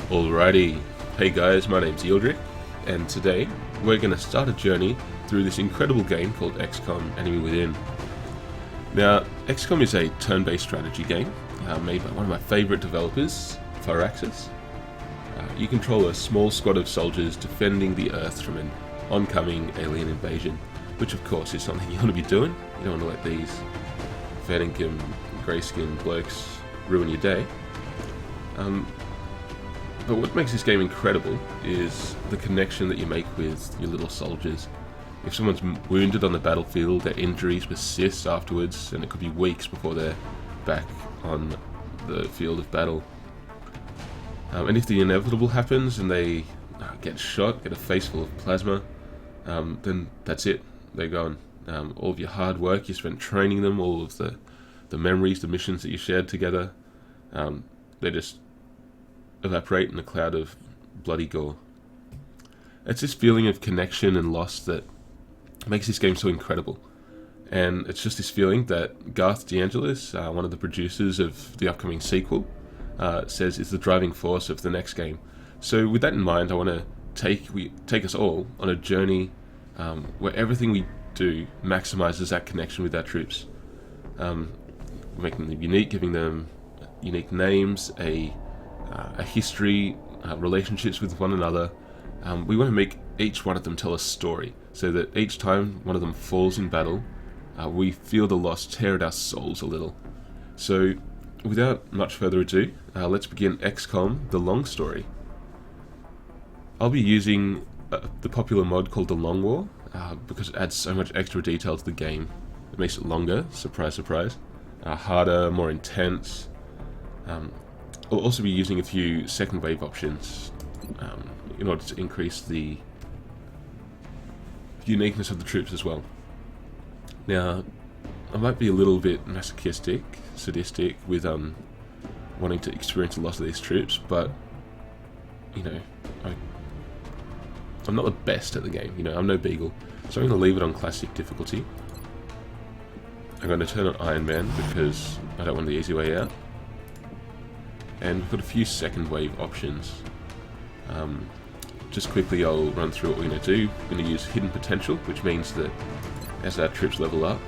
Alrighty, hey guys, my name's Yeildrikk, and today we're going to start a journey through this incredible game called XCOM Enemy Within. Now, XCOM is a turn-based strategy game made by one of my favourite developers, Firaxis. You control a small squad of soldiers defending the Earth from an oncoming alien invasion, which of course is something you want to be doing. You don't want to let these fair income, grey-skinned blokes ruin your day. But what makes this game incredible is the connection that you make with your little soldiers. If someone's wounded on the battlefield, their injuries persist afterwards, and it could be weeks before they're back on the field of battle. And if the inevitable happens and they get shot, get a face full of plasma, then that's it, they're gone. All of your hard work you spent training them, all of the memories, the missions that you shared together, they just evaporate in a cloud of bloody gore. It's this feeling of connection and loss that makes this game so incredible. And it's just this feeling that Garth DeAngelis, one of the producers of the upcoming sequel, says is the driving force of the next game. So with that in mind, I want to take us all on a journey where everything we do maximizes that connection with our troops. Making them unique, giving them unique names, a history, relationships with one another. We want to make each one of them tell a story, so that each time one of them falls in battle, we feel the loss tear at our souls a little. So, without much further ado, let's begin XCOM: The Long Story. I'll be using the popular mod called The Long War, because it adds so much extra detail to the game. It makes it longer, surprise surprise, harder, more intense. I'll also be using a few second wave options in order to increase the uniqueness of the troops as well. Now, I might be a little bit masochistic, sadistic with wanting to experience the loss of these troops, but you know, I'm not the best at the game. You know, I'm no Beagle, so I'm going to leave it on classic difficulty. I'm going to turn on Iron Man because I don't want the easy way out. And we've got a few second wave options. Just quickly, I'll run through what we're going to do. We're going to use hidden potential, which means that as our troops level up,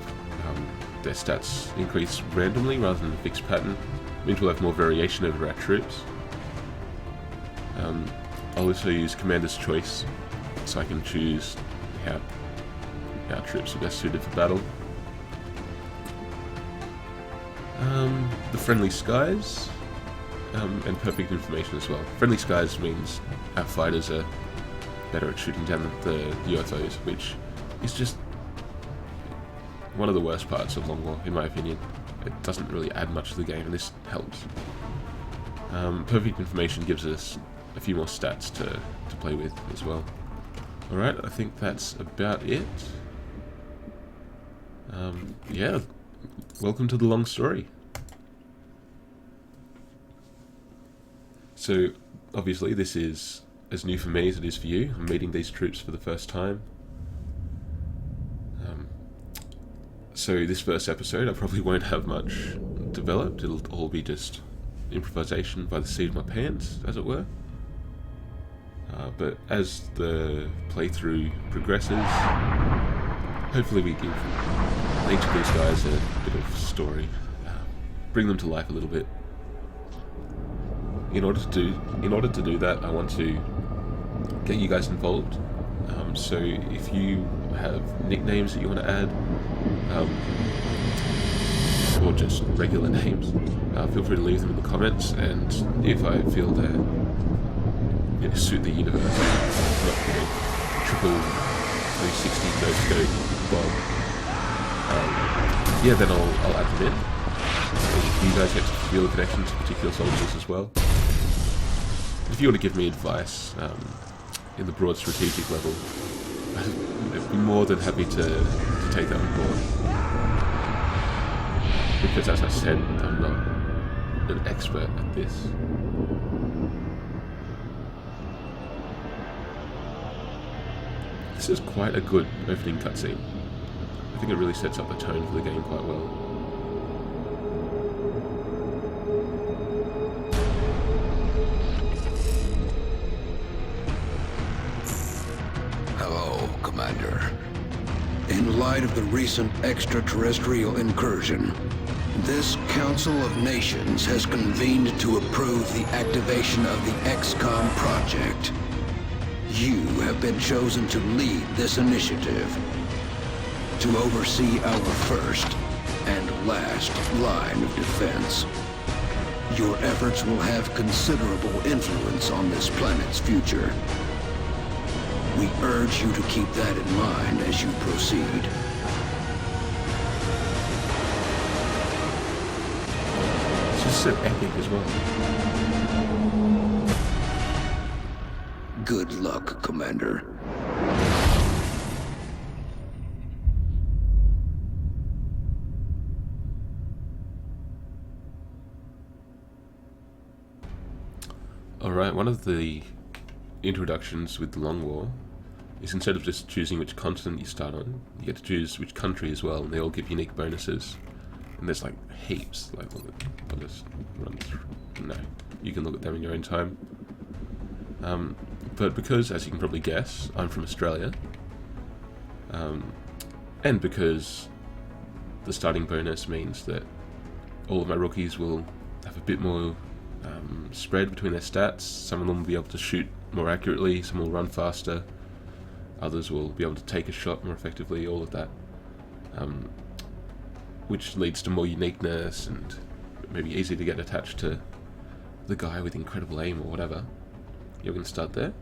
their stats increase randomly rather than a fixed pattern. It means we'll have more variation over our troops. I'll also use Commander's Choice, so I can choose how our troops are best suited for battle. The Friendly Skies. And perfect information as well. Friendly skies means our fighters are better at shooting down the UFOs, which is just one of the worst parts of Long War, in my opinion. It doesn't really add much to the game, and this helps. Perfect information gives us a few more stats to play with as well. Alright, I think that's about it. Yeah, welcome to The Long Story. So, obviously, this is as new for me as it is for you. I'm meeting these troops for the first time. So this first episode, I probably won't have much developed. It'll all be just improvisation by the seat of my pants, as it were. But as the playthrough progresses, hopefully we give each of these guys a bit of story, bring them to life a little bit. In order to do that, I want to get you guys involved. So if you have nicknames that you want to add, or just regular names, feel free to leave them in the comments. And if I feel they suit the universe, not triple 360 no scope Bob, yeah, then I'll add them in. And you guys get to feel the connection to particular soldiers as well. If you want to give me advice in the broad strategic level, I'd be more than happy to take that on board. Because as I said, I'm not an expert at this. This is quite a good opening cutscene. I think it really sets up the tone for the game quite well. Commander. In light of the recent extraterrestrial incursion, this Council of Nations has convened to approve the activation of the XCOM project. You have been chosen to lead this initiative, to oversee our first and last line of defense. Your efforts will have considerable influence on this planet's future. We urge you to keep that in mind as you proceed. It's just so epic as well. Good luck, Commander. Alright, one of the introductions with the Long War is instead of just choosing which continent you start on, you get to choose which country as well, and they all give unique bonuses. And there's like heaps. Like, I'll just run through. No, you can look at them in your own time. But because, as you can probably guess, I'm from Australia, and because the starting bonus means that all of my rookies will have a bit more spread between their stats. Some of them will be able to shoot more accurately, some will run faster, others will be able to take a shot more effectively, all of that. Which leads to more uniqueness and maybe easier to get attached to the guy with incredible aim or whatever. You're going to start there.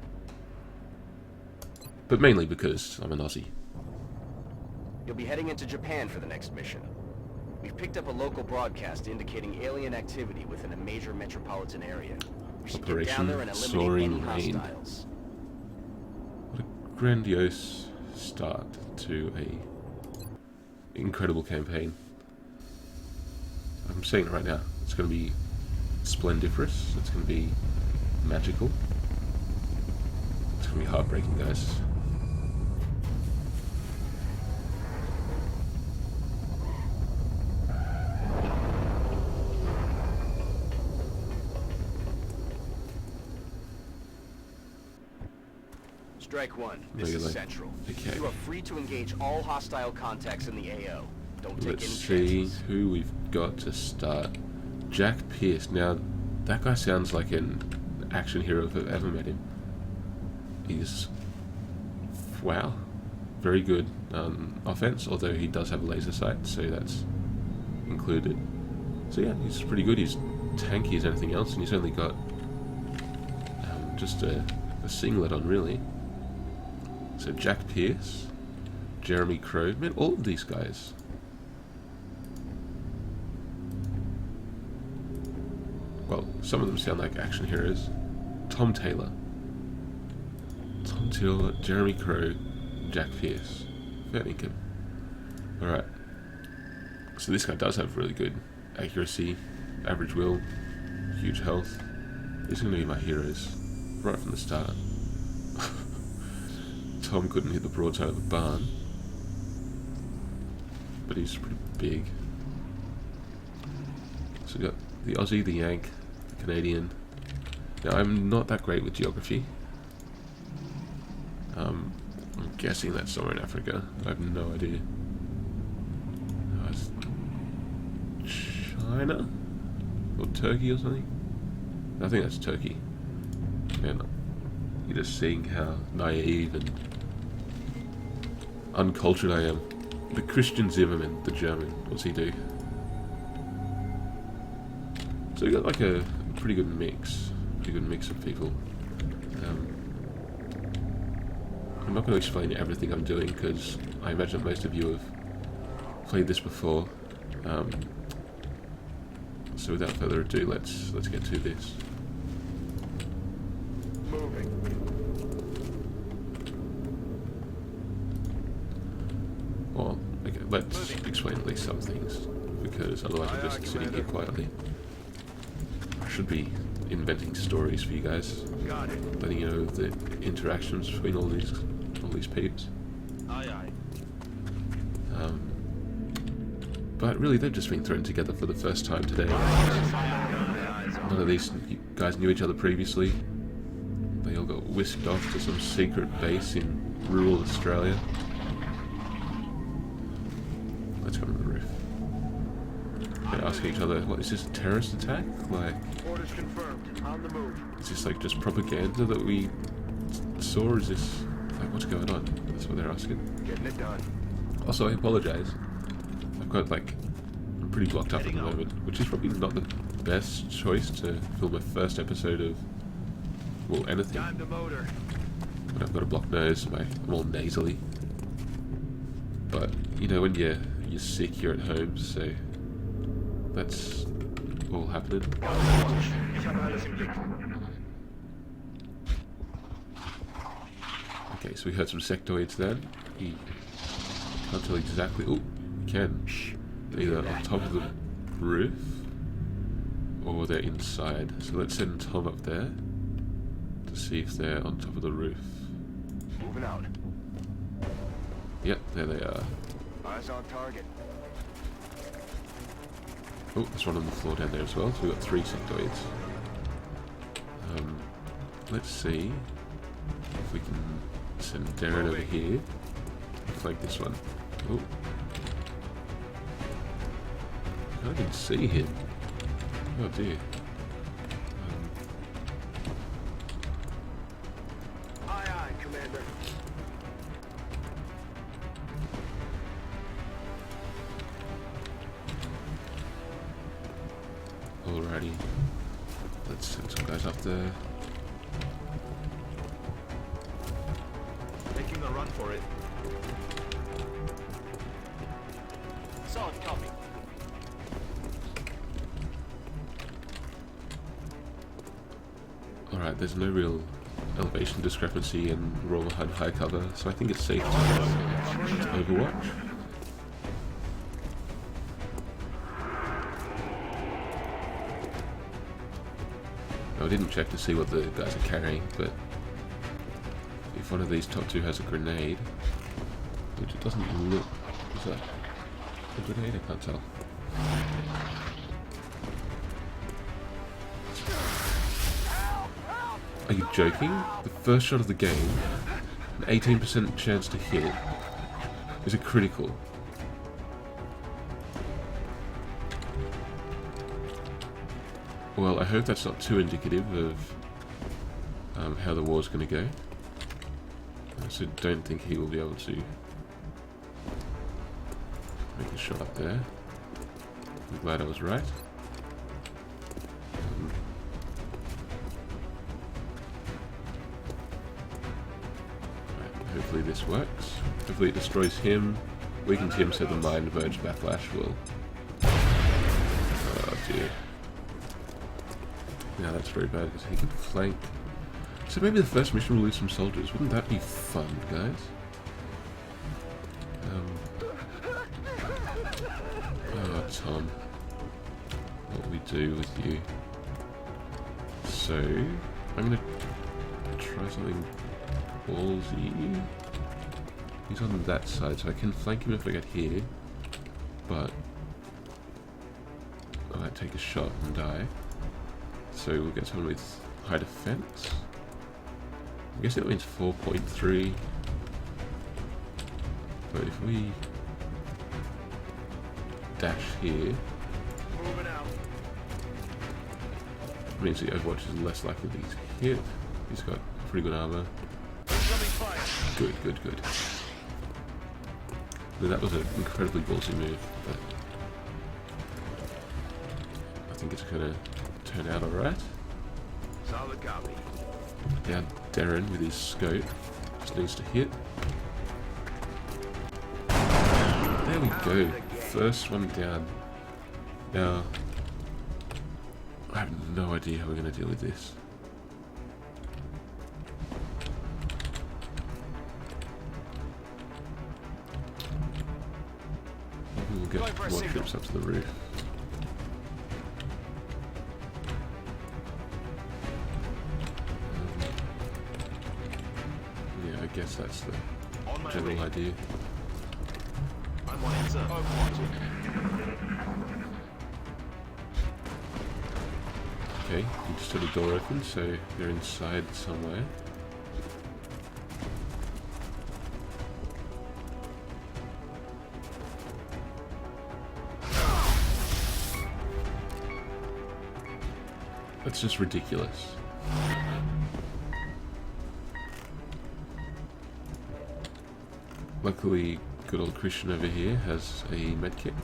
But mainly because I'm an Aussie. You'll be heading into Japan for the next mission. We've picked up a local broadcast indicating alien activity within a major metropolitan area. We should get down there and eliminate any hostiles. What a grandiose start to a incredible campaign. I'm saying it right now. It's going to be splendiferous. It's going to be magical. It's going to be heartbreaking, guys. Strike one. This is Central. Okay. You are free to engage all hostile contacts in the AO. Don't take any chances. Let's see who we've got to start. Jack Pierce. Now, that guy sounds like an action hero if I've ever met him. He's, wow, very good offense, although he does have a laser sight, so that's included. So yeah, he's pretty good. He's tanky as anything else, and he's only got just a singlet on, really. So Jack Pierce, Jeremy Crow, man, all of these guys. Well, some of them sound like action heroes. Tom Taylor, Jeremy Crow, Jack Pierce, fair income. Alright, so this guy does have really good accuracy, average will, huge health. These are going to be my heroes right from the start. Tom couldn't hit the broadside of a barn, but he's pretty big. So we got the Aussie, the Yank, the Canadian. Now I'm not that great with geography. I'm guessing that's somewhere in Africa. I have no idea. China? Or Turkey or something? I think that's Turkey. Man, you're just seeing how naive and uncultured I am. The Christian Zimmerman, the German, what's he do? So we got like a pretty good mix of people. I'm not going to explain everything I'm doing because I imagine most of you have played this before. So without further ado, let's get to this. Moving. Well, okay, let's explain at least some things, because otherwise I'm just sitting here quietly. I should be inventing stories for you guys, letting you know the interactions between all these peeps. But really, they've just been thrown together for the first time today. None of these guys knew each other previously. They all got whisked off to some secret base in rural Australia. Let's go on the roof. They're asking each other, what, is this a terrorist attack? Like, Orders confirmed. On the move. is this like just propaganda that we saw? Or is this, like, what's going on? That's what they're asking. Getting it done. Also, I apologize. I've got, like, I'm pretty blocked up at the moment, which is probably not the best choice to film a first episode of, well, anything. Time to motor. But I've got a blocked nose, and I'm all nasally. But, you know, when you're sick, you're at home, so that's all happening. Okay, so we heard some sectoids then. We can't tell exactly. Oh, we can. They're either on top of the roof or they're inside. So let's send Tom up there to see if they're on top of the roof. Moving out. Yep, there they are. Eyes on target. Oh, there's one on the floor down there as well. So we've got 3 sectoids. Let's see if we can send Darren over here. Like this one. Oh. I can't even see him. Oh dear. Aye, Commander. Alrighty. Let's send some guys up there. Making a run for it. Solid copy. Alright, there's no real elevation discrepancy in Royal HUD high cover, so I think it's safe to overwatch. I didn't check to see what the guys are carrying, but if one of these top 2 has a grenade, which it doesn't look... Is that a grenade? I can't tell. Are you joking? The first shot of the game, an 18% chance to hit, is a critical. Well, I hope that's not too indicative of how the war's going to go. I also don't think he will be able to make a shot up there. I'm glad I was right. Right, hopefully this works. Hopefully it destroys him, weakens him so the Mind Merge Backlash will... Oh dear. Yeah, that's very bad because he can flank. So maybe the first mission will lose some soldiers. Wouldn't that be fun, guys? Oh, Tom. What will we do with you? So, I'm going to try something ballsy. He's on that side, so I can flank him if I get here. But I might take a shot and die. So we'll get someone with high defense. I guess that means 4.3. But if we dash here, Moving out. it means the Overwatch is less likely to get hit. He's got pretty good armor. Incoming fire. Good, good, good. But that was an incredibly ballsy move, but I think it's gonna turn out alright. Solid copy. Down Darren with his scope. Just needs to hit. There we go. First one down. Now, I have no idea how we're going to deal with this. Maybe we'll get more troops up to the roof. Yeah, I guess that's the general idea. I'm on it, sir. Okay, you just had a door open, so they're inside somewhere. That's just ridiculous. Luckily, good old Christian over here has a medkit.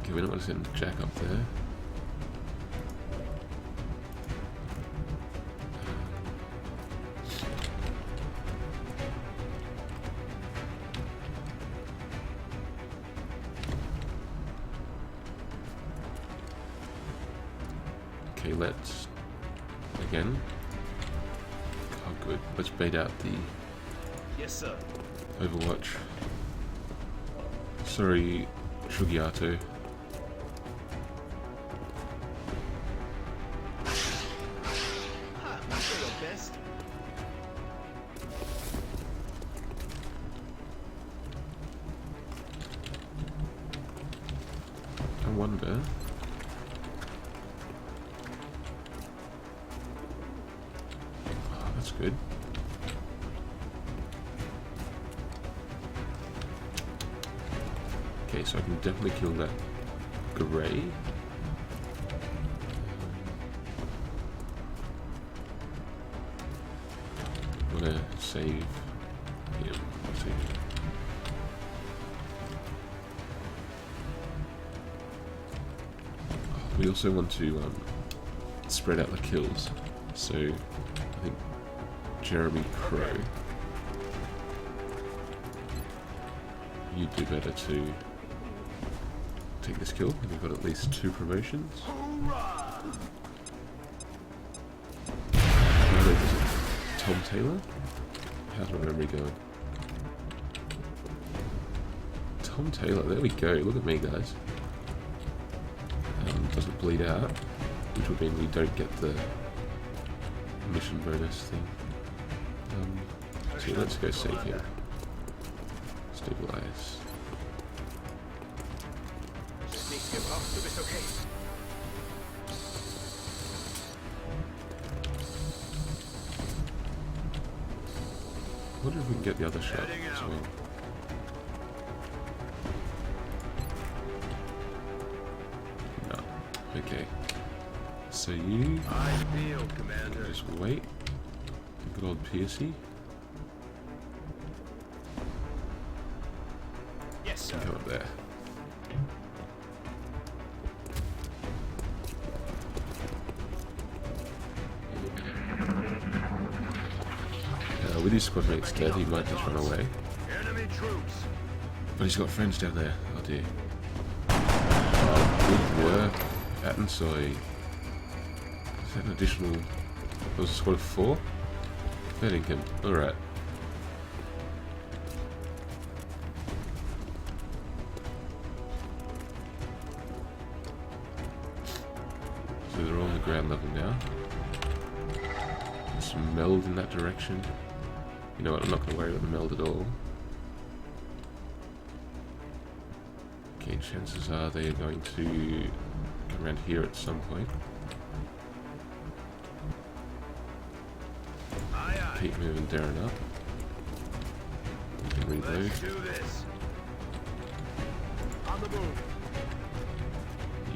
Okay, we don't want to send Jack up there. Okay, let's again. Oh, good. Let's bait out the Yes, sir. Overwatch. Sorry, Shugiato. Ha! That's your best. I wonder. Oh, that's good. Okay, so I can definitely kill that grey. I'm gonna save him. Let's see. Oh, we also want to spread out the kills. So I think Jeremy Crow, you'd do better to take this kill, and we've got at least 2 promotions. Hoorah! Wait, is it Tom Taylor? How's my memory going? Tom Taylor, there we go. Look at me, guys. Doesn't bleed out, which would mean we don't get the mission bonus thing. So let's go save him. Stabilize. Just need to get past to this, okay? I wonder if we can get the other shot as well. No. Okay. So you I feel, Commander. just wait. Good old Piercy. Yes, sir. Come up there. With his squad mates dead, he might just run away. Enemy troops. But he's got friends down there. Oh dear. Oh, good work, Attensoy. Is that an additional... That was a squad of 4? Fair income. Alright. So they're all on the ground level now. There's some meld in that direction. You know what, I'm not going to worry about the meld at all. Okay, chances are they are going to come around here at some point. Aye, aye. Keep moving Darren up. You can reload. Let's do this. On the move.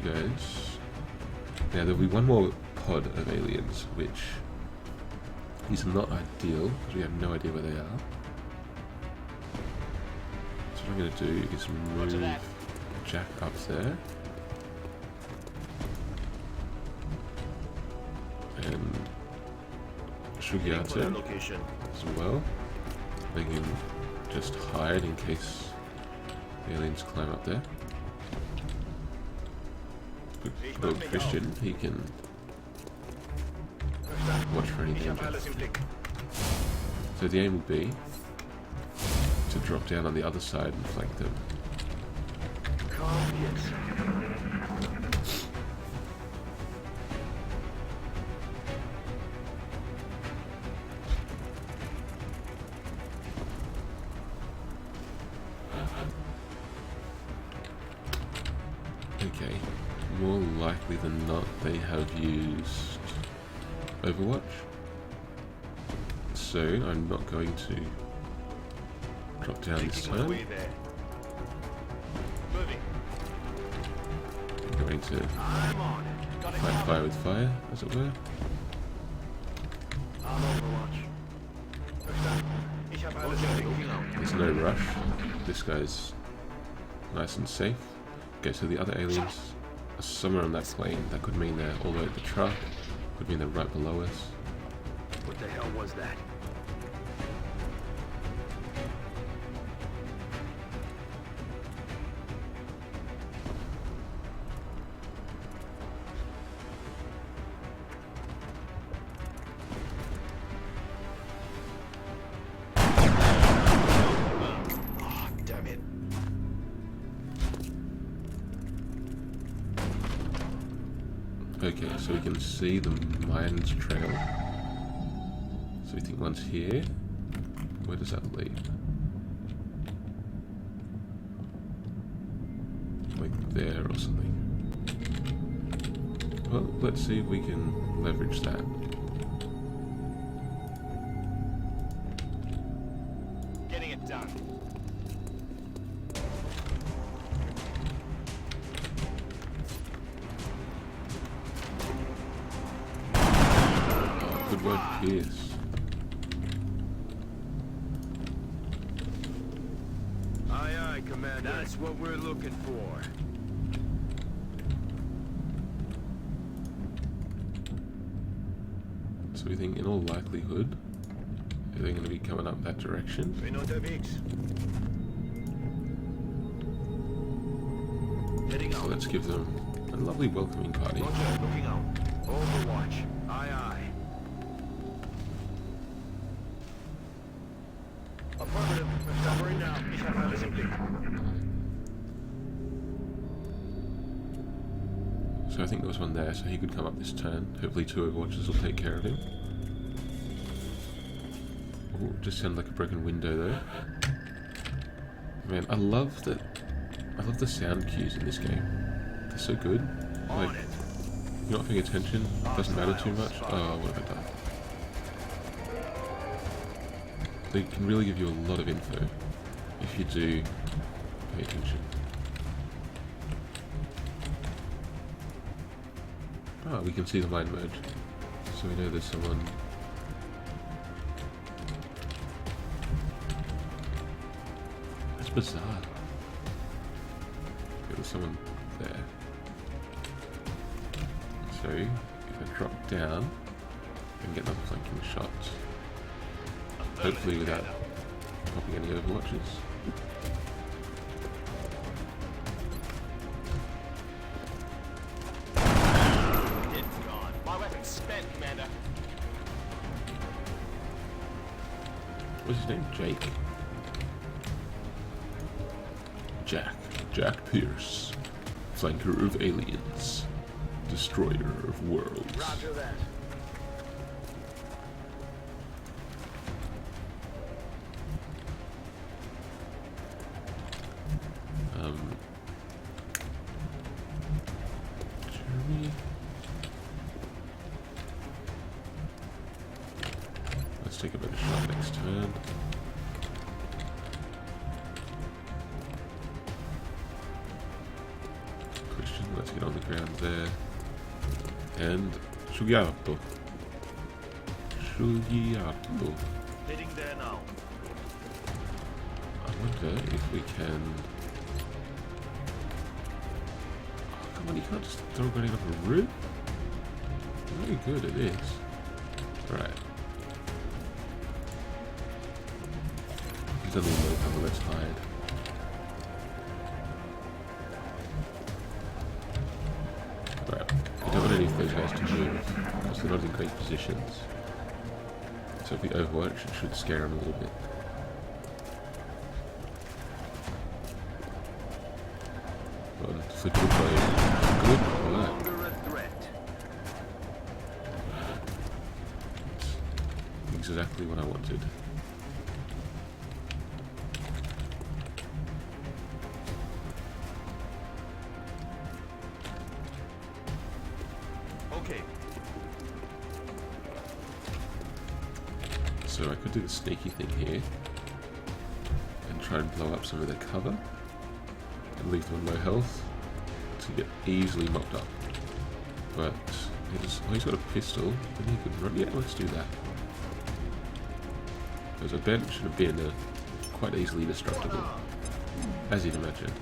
You guys. Now there'll be one more pod of aliens, which is not ideal because we have no idea where they are. So what I'm going to do is move Jack up there. And Shugiato Location. as well. They can just hide in case the aliens climb up there. Good old Christian, he can watch for any danger. So the aim will be to drop down on the other side and flank them. Okay, more likely than not they have used Overwatch. So I'm not going to drop down this time. Moving. I'm trying to I'm on it. fight fire with fire, as it were. I'm Overwatch. Verstanden. Ich habe alles looking out. There's no rush. This guy's nice and safe. Okay, so the other aliens are somewhere on that plane. That could mean they're all the way at the truck. Could mean they're right below us. What the hell was that? Okay, so we can see the mines trail. So we think one's here. Where does that lead? Like there or something. Well, let's see if we can leverage that. Getting it done. Good work, Pierce. Aye, aye, Commander. That's what we're looking for. So we think in all likelihood they're going to be coming up that direction. Bin unterwegs. Heading So out. let's give them a lovely welcoming party. Roger, looking out. Overwatch. Aye, aye. Affirmative. Covering now. Ich habe alles im Blick. So I think there was one there, so he could come up this turn. Hopefully two Overwatchers will take care of him. Oh, just sounded like a broken window though. Man, I love the sound cues in this game. They're so good. Like, On it. if you're not paying attention, it doesn't matter too much. Oh, what have I done? They can really give you a lot of info if you do pay attention. Ah, we can see the mine merge, so we know there's someone. That's bizarre. Okay, there's someone there. So if I drop down, I can get another flanking shot. Hopefully without popping any Overwatches. It's gone. My weapon's spent, Commander. What's his name? Jake? Jack Pierce. Flanker of aliens. Destroyer of worlds. Roger that. Jeremy. Let's take a better shot next turn. Christian, let's get on the ground there. And Shugiarto. Heading there now. I wonder if we can. Oh, come on, you can't just throw a grenade off a roof? Very good at this. Right. He's only low cover, let's hide. Right. I don't want any of those guys to move, because they're not in great positions. So if we overwatch, it should scare them a little bit. Well, football player. Good work. Under a threat. Exactly what I wanted. Okay. So I could do the sneaky thing here and try and blow up some of their cover and leave them on low health to get easily mopped up. But he's got a pistol, and he could run. Yeah, let's do that. Because a bench and a bin are quite easily destructible, as you'd imagine.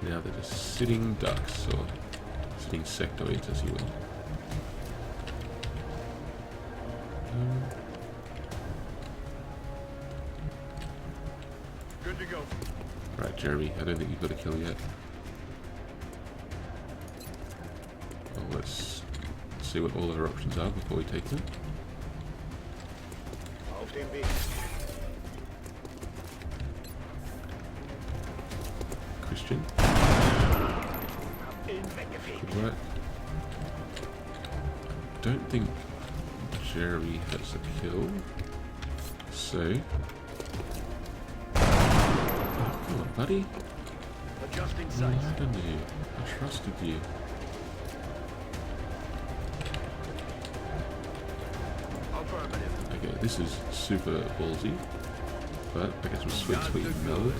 Now they're just sitting ducks, or sitting sectoids, as you will. Good to go. Right, Jeremy, I don't think you've got a kill yet. Well, let's see what all of our options are before we take them. Auf dem Weg. Christian. Hab ihn weggefegt. Good work. I don't think Jeremy has a kill. So. Oh, come on, buddy. Adjusting I sights. don't know. I trusted you. Affirmative. Okay, this is super ballsy. But I guess we'll switch to what you know.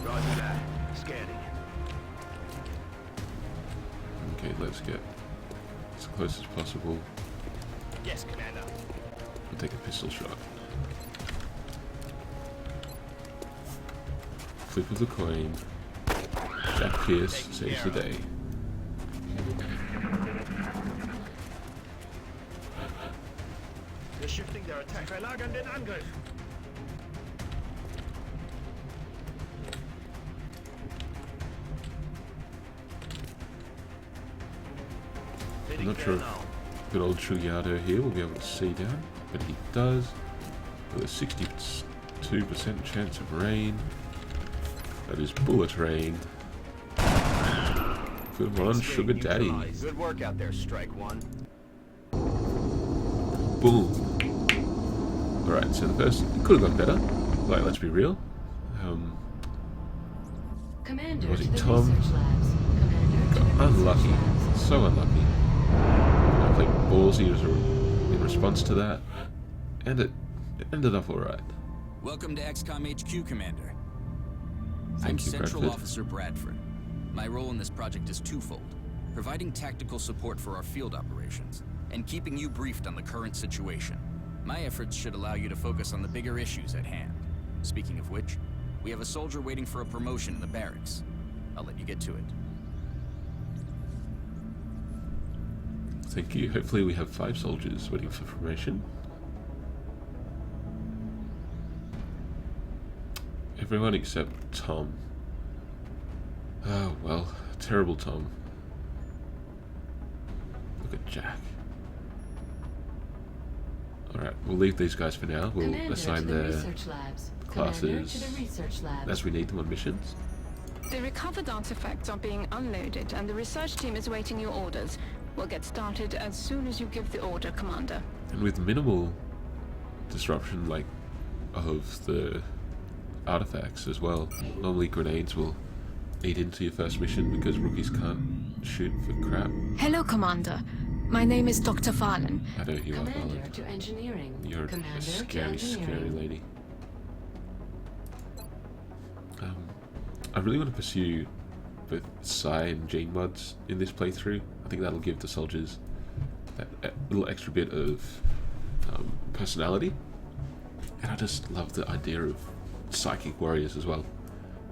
Roger that. Scanning. Okay, let's get as close as possible Yes, Commander. and take a pistol shot. Flip of the coin. Jack Pierce saves the day. We're shifting their attack. Verlagern den Angriff. I'm not sure if good old Chugiado here will be able to see down, but he does. With a 62% chance of rain. That is bullet rain. Good one, Sugar Daddy. Good work out there, Strike One. Boom. Alright, so the first could have gone better. Like, let's be real. Commander Was to it the Tom? research labs. Commander to Got the unlucky. research labs. So unlucky. I played ballsy in response to that. And it ended up alright. Welcome to XCOM HQ, Commander. Thank I'm you, Central Bradford. Officer Bradford. My role in this project is twofold: providing tactical support for our field operations, and keeping you briefed on the current situation. My efforts should allow you to focus on the bigger issues at hand. Speaking of which, we have a soldier waiting for a promotion in the barracks. I'll let you get to it. Thank you. Hopefully we have 5 soldiers waiting for promotion. Everyone except Tom. Oh, well. Terrible Tom. Look at Jack. Alright, we'll leave these guys for now. We'll Commander assign to the their research labs. Commander classes to the research labs. as we need them on missions. The recovered artifacts are being unloaded, and the research team is waiting your orders. We'll get started as soon as you give the order, Commander. And with minimal disruption, like, of the artifacts as well. Normally grenades will eat into your first mission because rookies can't shoot for crap. Hello, Commander. My name is Dr. Farlan. I know who you are, Commander Garland. to engineering. You're Commander a to scary, engineering. scary lady. I really want to pursue both Psi and Gene mods in this playthrough. I think that'll give the soldiers that little extra bit of personality. And I just love the idea of psychic warriors as well.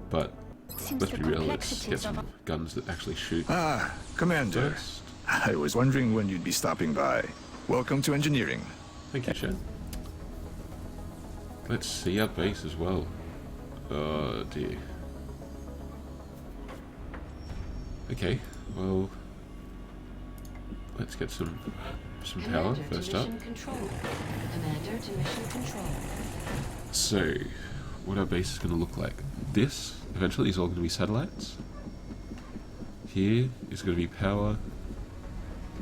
But Since let's the be real, let's complexities get some guns that actually shoot Ah, Commander. first. I was wondering when you'd be stopping by. Welcome to engineering. Thank you, Shen. Let's see our base as well. Oh dear. Okay, well, let's get some power Commander first to up. mission control. Commander to mission control. So, what our base is going to look like. This, eventually, is all going to be satellites. Here is going to be power.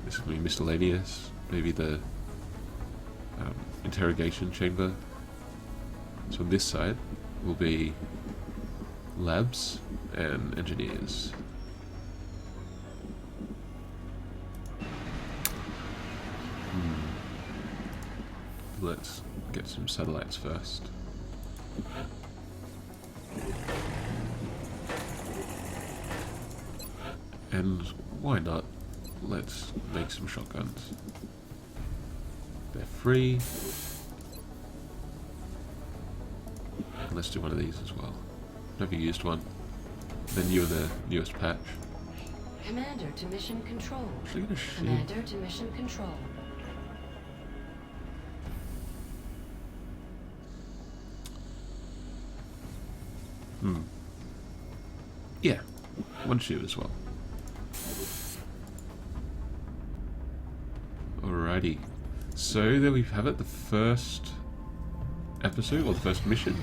This is going to be miscellaneous. Maybe the interrogation chamber. So on this side will be labs and engineers. Let's get some satellites first. And why not? Let's make some shotguns. They're free. And let's do one of these as well. Never used one. They're new in the newest patch. Commander to mission control. Actually gonna shoot. Commander to mission control. Yeah, one shoot as well. Alrighty, so there we have it, the first episode, or the first mission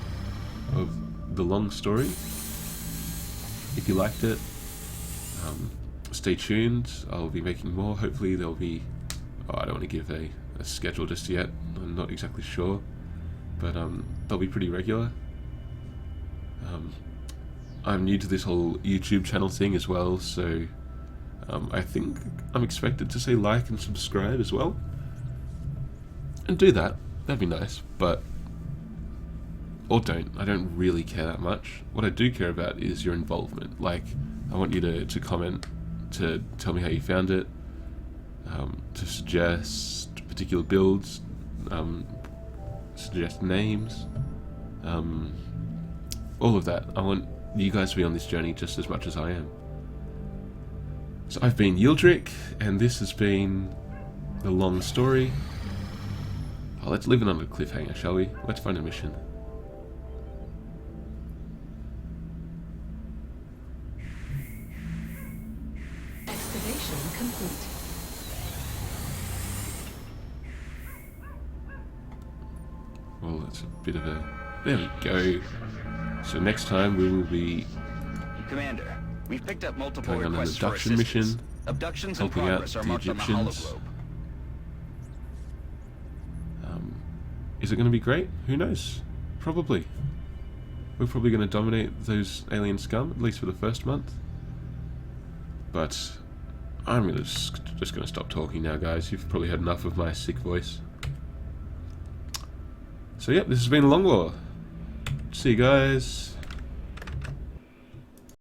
of the long story. If you liked it, stay tuned. I'll be making more. Hopefully there'll be, I don't want to give a schedule just yet, I'm not exactly sure, but they'll be pretty regular. I'm new to this whole YouTube channel thing as well, so I think I'm expected to say like and subscribe as well. And do that, that'd be nice, but... or don't. I don't really care that much. What I do care about is your involvement. Like, I want you to comment, to tell me how you found it, to suggest particular builds, suggest names, all of that. I want you guys to be on this journey just as much as I am. So I've been Yeildrikk, and this has been the long story. Oh, let's leave it on a cliffhanger, shall we? Let's find a mission. Excavation complete. Well, that's a bit of a... there we go. So next time we will be Commander, we've picked up multiple going on an requests for abduction assistance. mission, Abductions in helping out progress are the marked on the Egyptians. hologlobe. Is it going to be great? Who knows? Probably. We're probably going to dominate those alien scum, at least for the first month. But I'm gonna just going to stop talking now, guys. You've probably had enough of my sick voice. So yep, this has been Long War. See you guys.